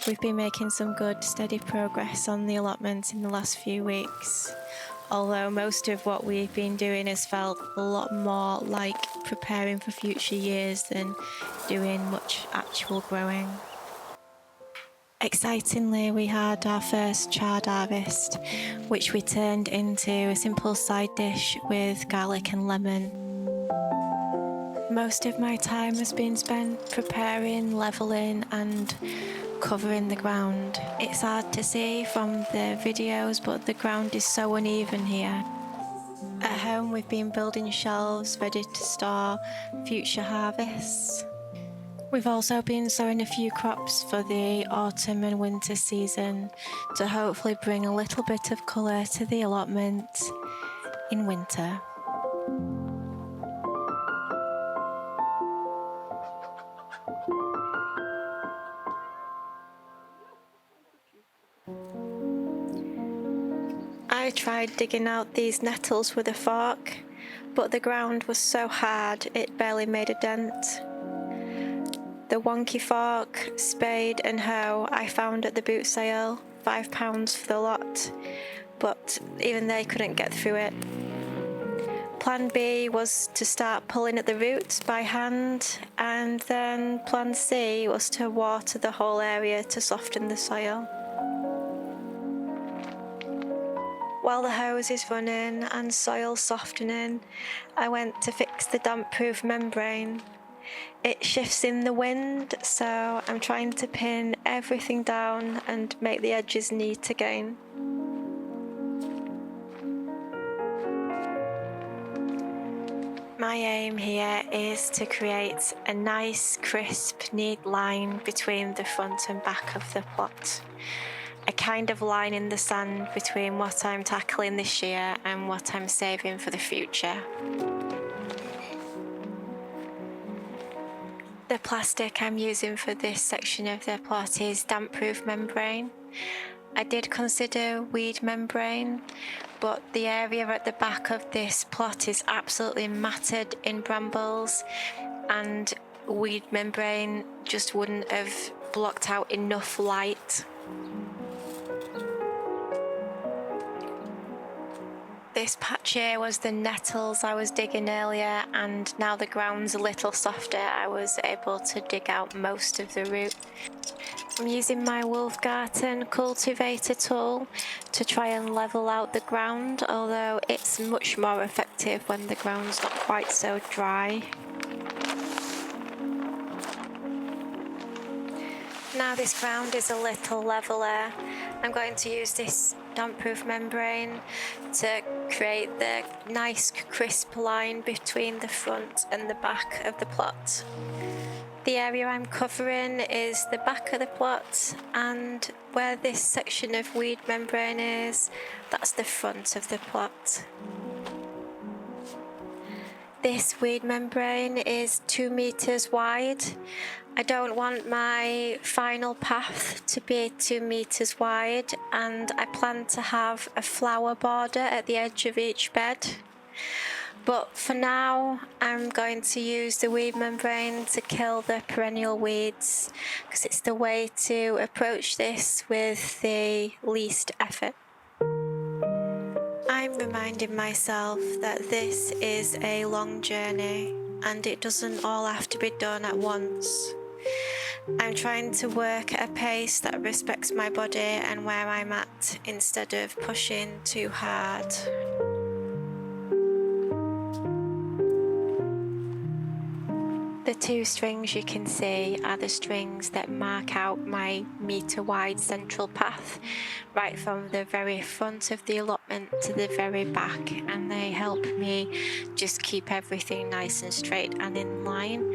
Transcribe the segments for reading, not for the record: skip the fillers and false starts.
We've been making some good, steady progress on the allotment in the last few weeks, although most of what we've been doing has felt a lot more like preparing for future years than doing much actual growing. Excitingly, we had our first chard harvest, which we turned into a simple side dish with garlic and lemon. Most of my time has been spent preparing, levelling and covering the ground. It's hard to see from the videos, but the ground is so uneven here. At home we've been building shelves ready to store future harvests. We've also been sowing a few crops for the autumn and winter season to hopefully bring a little bit of colour to the allotment in winter. I tried digging out these nettles with a fork, but the ground was so hard it barely made a dent. The wonky fork, spade and hoe I found at the boot sale, £5 for the lot, but even they couldn't get through it. Plan B was to start pulling at the roots by hand, and then Plan C was to water the whole area to soften the soil. While the hose is running and soil softening, I went to fix the damp-proof membrane. It shifts in the wind, so I'm trying to pin everything down and make the edges neat again. My aim here is to create a nice, crisp, neat line between the front and back of the plot. A kind of line in the sand between what I'm tackling this year and what I'm saving for the future. The plastic I'm using for this section of the plot is damp-proof membrane. I did consider weed membrane, but the area at the back of this plot is absolutely matted in brambles, and weed membrane just wouldn't have blocked out enough light. This patch here was the nettles I was digging earlier, and now the ground's a little softer, I was able to dig out most of the root. I'm using my Wolfgarten cultivator tool to try and level out the ground, although it's much more effective when the ground's not quite so dry. Now this ground is a little leveler, I'm going to use this damp-proof membrane to create the nice crisp line between the front and the back of the plot. The area I'm covering is the back of the plot, and where this section of weed membrane is, that's the front of the plot. This weed membrane is 2 meters wide. I don't want my final path to be 2 meters wide, and I plan to have a flower border at the edge of each bed. But for now, I'm going to use the weed membrane to kill the perennial weeds, because it's the way to approach this with the least effort. I'm reminding myself that this is a long journey, and it doesn't all have to be done at once. I'm trying to work at a pace that respects my body and where I'm at, instead of pushing too hard. The 2 strings you can see are the strings that mark out my metre-wide central path, right from the very front of the allotment to the very back, and they help me just keep everything nice and straight and in line.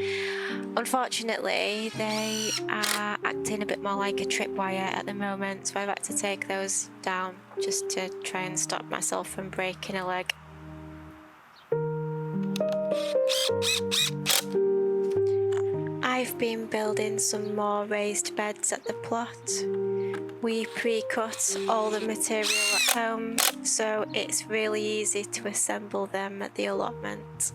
Unfortunately, they are acting a bit more like a tripwire at the moment, so I've had to take those down just to try and stop myself from breaking a leg. I've been building some more raised beds at the plot. We pre-cut all the material at home, so it's really easy to assemble them at the allotment.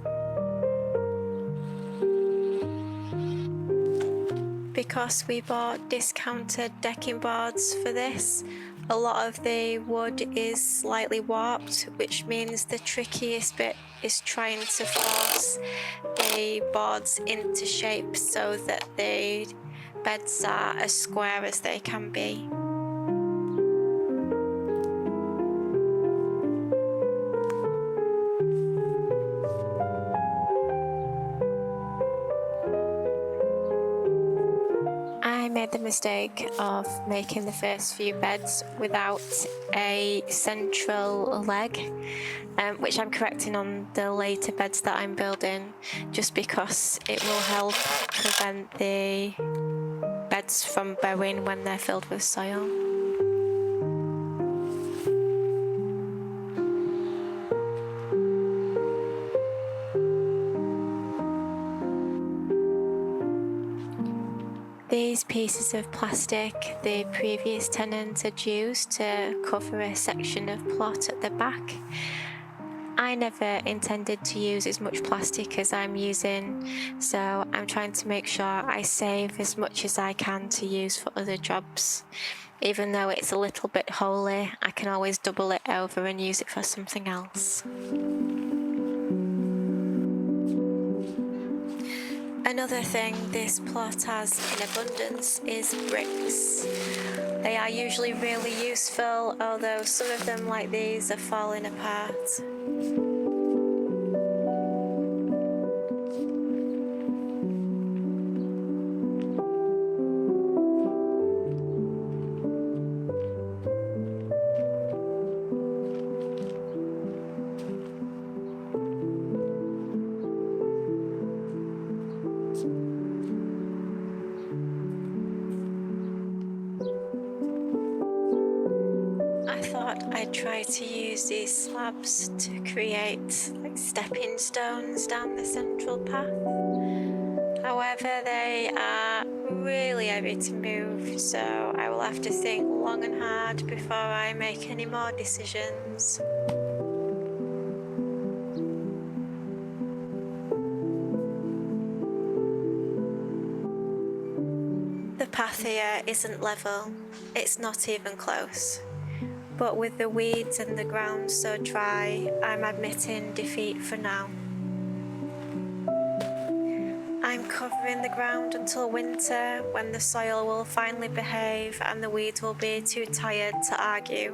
because we bought discounted decking boards for this. A lot of the wood is slightly warped, which means the trickiest bit is trying to force the boards into shape so that the beds are as square as they can be. I made the mistake of making the first few beds without a central leg, which I'm correcting on the later beds that I'm building, just because it will help prevent the beds from bowing when they're filled with soil. These pieces of plastic the previous tenant had used to cover a section of plot at the back. I never intended to use as much plastic as I'm using, so I'm trying to make sure I save as much as I can to use for other jobs. Even though it's a little bit holy, I can always double it over and use it for something else. Another thing this plot has in abundance is bricks. They are usually really useful, although some of them, like these, are falling apart. I try to use these slabs to create like stepping stones down the central path. However, they are really heavy to move, so I will have to think long and hard before I make any more decisions. The path here isn't level, it's not even close. But with the weeds and the ground so dry, I'm admitting defeat for now. I'm covering the ground until winter, when the soil will finally behave and the weeds will be too tired to argue.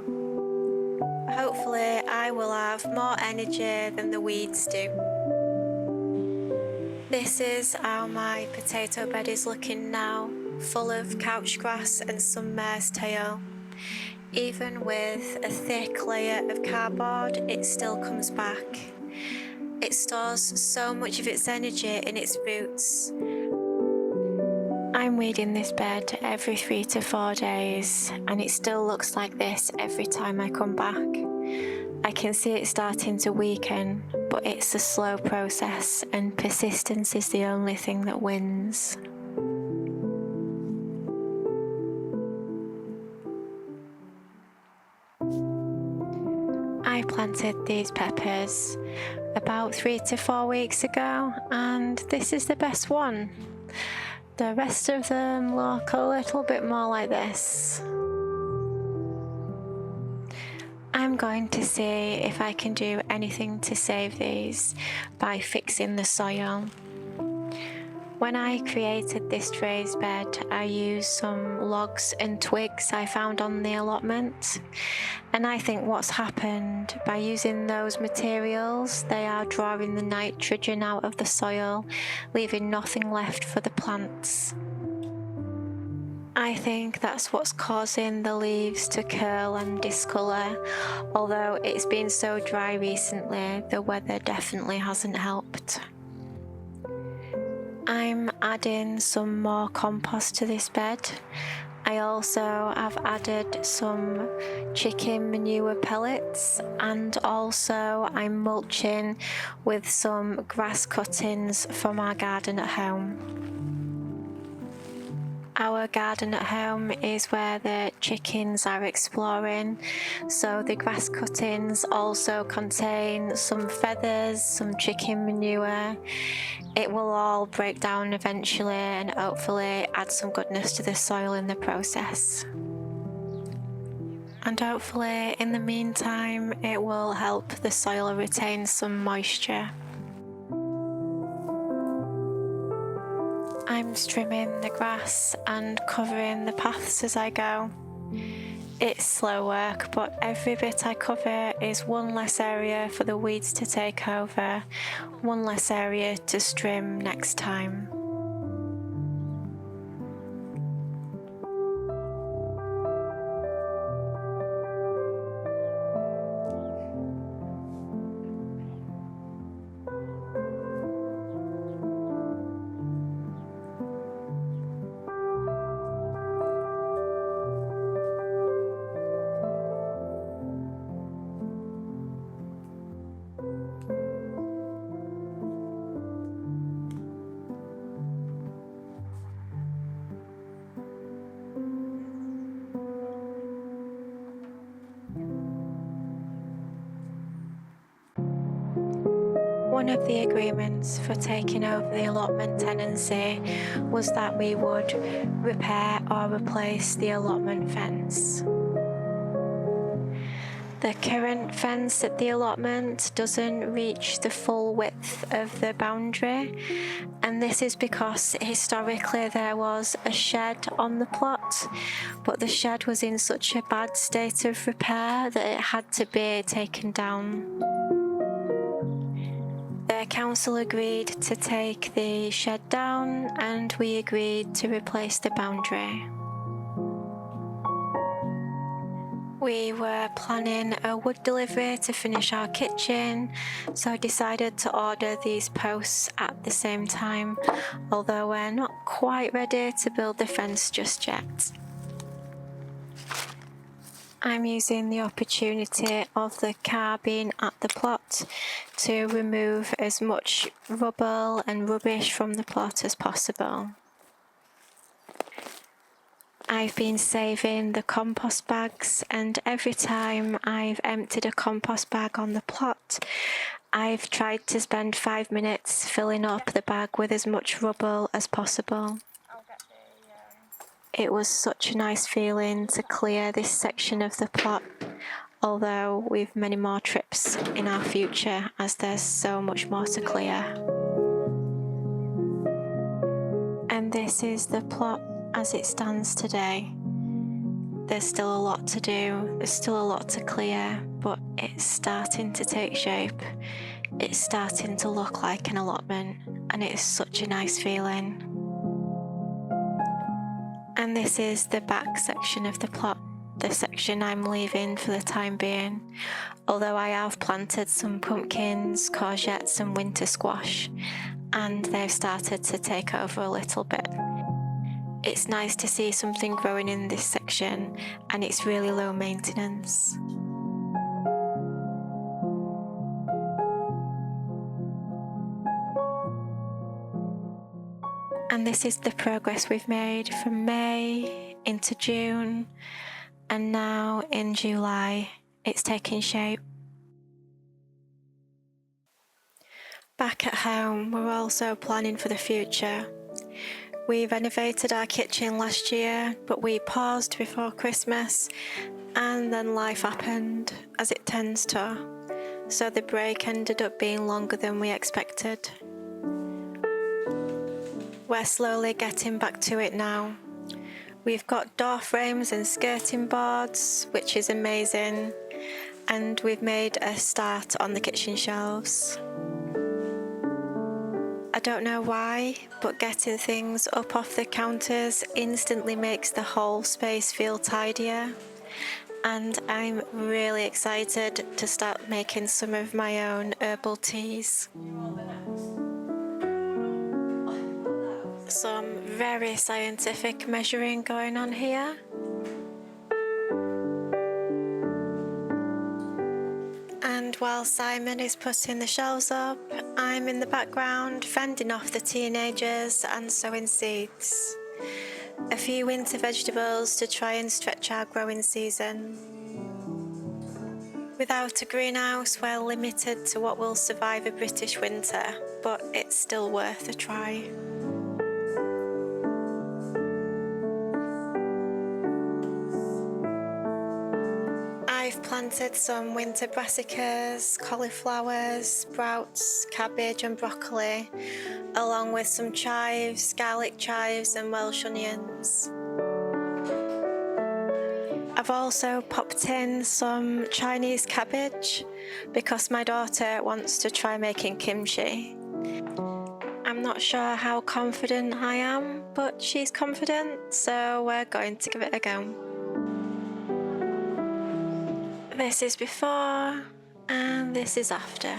Hopefully, I will have more energy than the weeds do. This is how my potato bed is looking now, full of couch grass and some mare's tail. Even with a thick layer of cardboard, it still comes back. It stores so much of its energy in its roots. I'm weeding this bed every 3 to 4 days, and it still looks like this every time I come back. I can see it starting to weaken, but it's a slow process, and persistence is the only thing that wins. I planted these peppers about 3 to 4 weeks ago, and this is the best one. The rest of them look a little bit more like this. I'm going to see if I can do anything to save these by fixing the soil. When I created this raised bed, I used some logs and twigs I found on the allotment. And I think what's happened, by using those materials, they are drawing the nitrogen out of the soil, leaving nothing left for the plants. I think that's what's causing the leaves to curl and discolour. Although it's been so dry recently, the weather definitely hasn't helped. I'm adding some more compost to this bed. I also have added some chicken manure pellets, and also I'm mulching with some grass cuttings from our garden at home. Our garden at home is where the chickens are exploring, so the grass cuttings also contain some feathers, some chicken manure. It will all break down eventually and hopefully add some goodness to the soil in the process. And hopefully in the meantime it will help the soil retain some moisture. I'm trimming the grass and covering the paths as I go. It's slow work, but every bit I cover is one less area for the weeds to take over, one less area to trim next time. One of the agreements for taking over the allotment tenancy was that we would repair or replace the allotment fence. The current fence at the allotment doesn't reach the full width of the boundary, and this is because historically there was a shed on the plot, but the shed was in such a bad state of repair that it had to be taken down. The council agreed to take the shed down, and we agreed to replace the boundary. We were planning a wood delivery to finish our kitchen, so I decided to order these posts at the same time, although we're not quite ready to build the fence just yet. I'm using the opportunity of the car being at the plot to remove as much rubble and rubbish from the plot as possible. I've been saving the compost bags, and every time I've emptied a compost bag on the plot, I've tried to spend 5 minutes filling up the bag with as much rubble as possible. It was such a nice feeling to clear this section of the plot, although we've many more trips in our future as there's so much more to clear. And this is the plot as it stands today. There's still a lot to do, there's still a lot to clear, but it's starting to take shape. It's starting to look like an allotment, and it's such a nice feeling. And this is the back section of the plot, the section I'm leaving for the time being, although I have planted some pumpkins, courgettes and winter squash, and they've started to take over a little bit. It's nice to see something growing in this section, and it's really low maintenance. And this is the progress we've made from May into June, and now in July it's taking shape. Back at home, we're also planning for the future. We renovated our kitchen last year, but we paused before Christmas, and then life happened, as it tends to, so the break ended up being longer than we expected. We're slowly getting back to it now. We've got door frames and skirting boards, which is amazing, and we've made a start on the kitchen shelves. I don't know why, but getting things up off the counters instantly makes the whole space feel tidier, and I'm really excited to start making some of my own herbal teas. Some very scientific measuring going on here. And while Simon is putting the shelves up, I'm in the background fending off the teenagers and sowing seeds. A few winter vegetables to try and stretch our growing season. Without a greenhouse, we're limited to what will survive a British winter, but it's still worth a try. I've planted some winter brassicas, cauliflowers, sprouts, cabbage and broccoli, along with some chives, garlic chives and Welsh onions. I've also popped in some Chinese cabbage because my daughter wants to try making kimchi. I'm not sure how confident I am, but she's confident, so we're going to give it a go. This is before and this is after.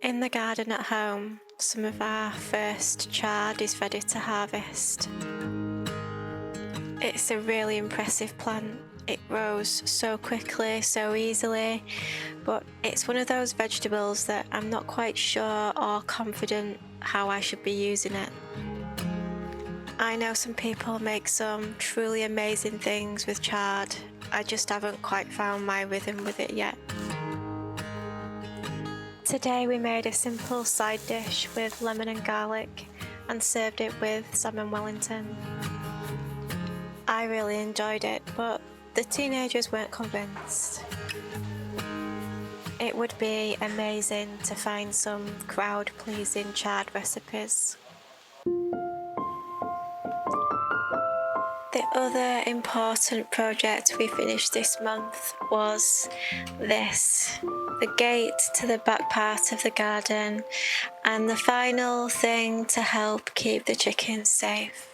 In the garden at home, some of our first chard is ready to harvest. It's a really impressive plant. It grows so quickly, so easily, but it's one of those vegetables that I'm not quite sure or confident how I should be using it. I know some people make some truly amazing things with chard. I just haven't quite found my rhythm with it yet. Today we made a simple side dish with lemon and garlic and served it with salmon Wellington. I really enjoyed it, but the teenagers weren't convinced. It would be amazing to find some crowd-pleasing chard recipes. The other important project we finished this month was this, the gate to the back part of the garden, and the final thing to help keep the chickens safe.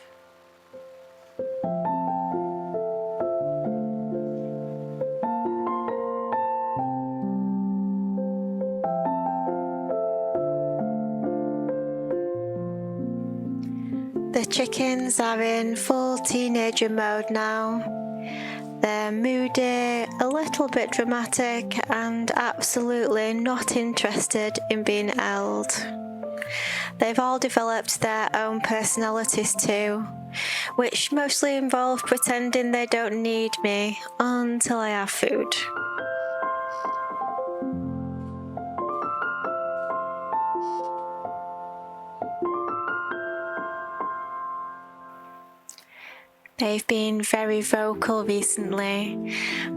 The chickens are in full teenager mode now. They're moody, a little bit dramatic, and absolutely not interested in being held. They've all developed their own personalities too, which mostly involve pretending they don't need me until I have food. They've been very vocal recently,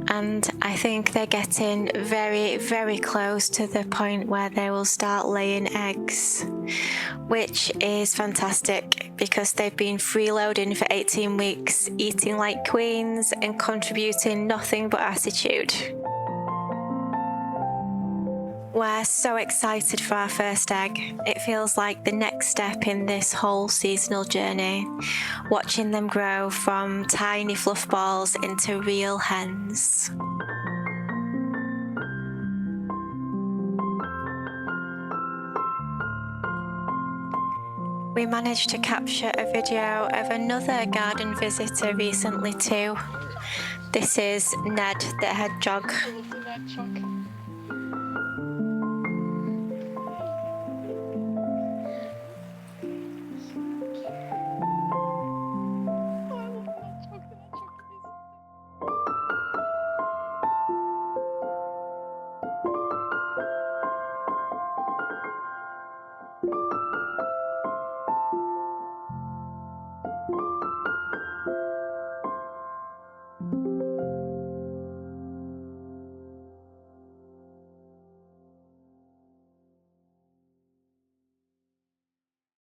and I think they're getting very, very close to the point where they will start laying eggs, which is fantastic because they've been freeloading for 18 weeks, eating like queens and contributing nothing but attitude. We're so excited for our first egg. It feels like the next step in this whole seasonal journey, watching them grow from tiny fluff balls into real hens. We managed to capture a video of another garden visitor recently too. This is Ned the hedgehog.